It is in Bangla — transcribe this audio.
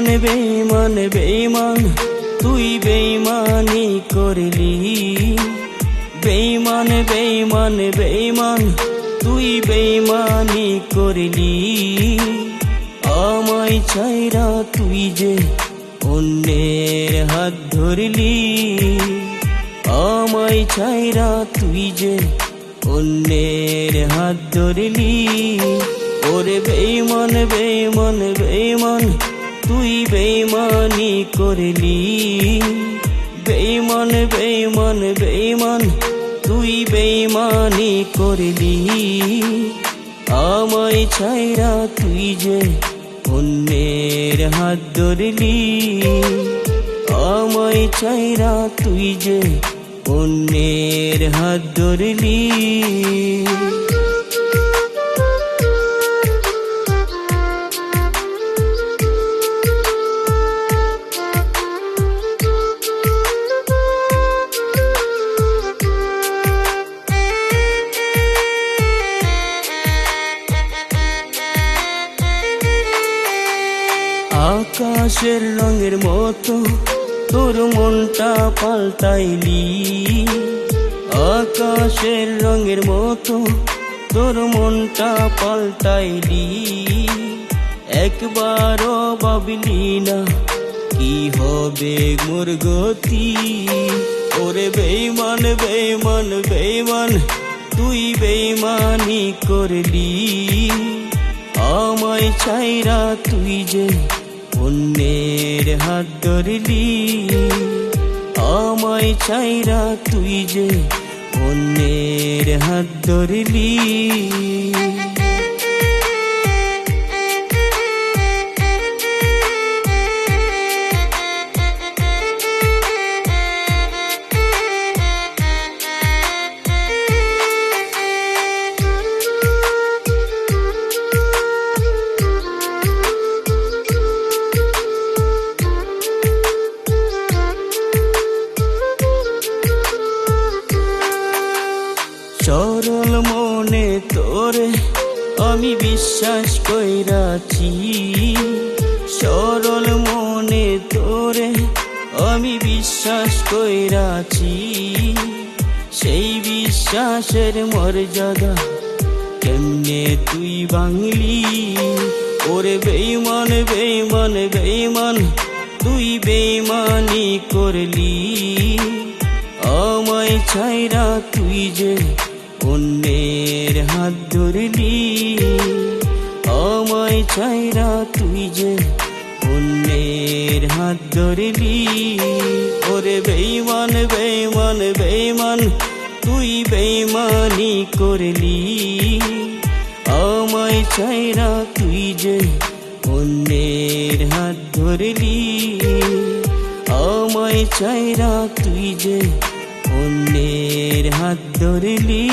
বেঈমান বেঈমান তুই বেঈমানি করলি। বেঈমান বেঈমান বেঈমান তুই বেঈমানি করলি। আমায় ছাইরা তুই যে অন্যের হাত ধরলি। আমায় ছাইরা তুই যে অন্যের হাত ধরলি। ওরে বেঈমান বেঈমান বেঈমান তুই বেঈমানি করলি। বেঈমান বেঈমান বেঈমান তুই বেঈমানি করলি। আমায় ছাইরা তুই যে অন্যের হাত ধরলি। আমায় ছাইরা তুই যে অন্যের হাত ধরলি। আকাশের রঙের মতো তোর মনটা পাল্টাইলি। আকাশের রঙের মতো তোর মনটা পাল্টাইলি। একবারও ভাবলি না কি হবে মোর গতি। ওরে বেঈমান বেঈমান বেঈমান তুই বেঈমানি করলি। আমায় ছাইরা তুই যে অন্যের হাত ধরলি। আমায় ছাইরা তুই যে অন্যের হাত ধরলি। সরল মনে তোরে আমি বিশ্বাস কইরাছি। সরল মনে তোরে আমি বিশ্বাস কইরাছি। সেই বিশ্বাসের মর্যাদা কেমনে তুই ভাঙলি। ওরে বেঈমান বেঈমান বেঈমান তুই বেঈমানি করলি। আমায় ছাইরা তুই যে অন্যের হাত ধরলি। আমায় ছাইরা তুই যে অন্যের হাত ধরলি। ওরে বেঈমান বেঈমান বেঈমান তুই বেঈমানি করলি। আমায় ছাইরা তুই যে অন্যের হাত ধরলি। আমায় ছাইরা তুই যে অন্যের হাত ধরলি।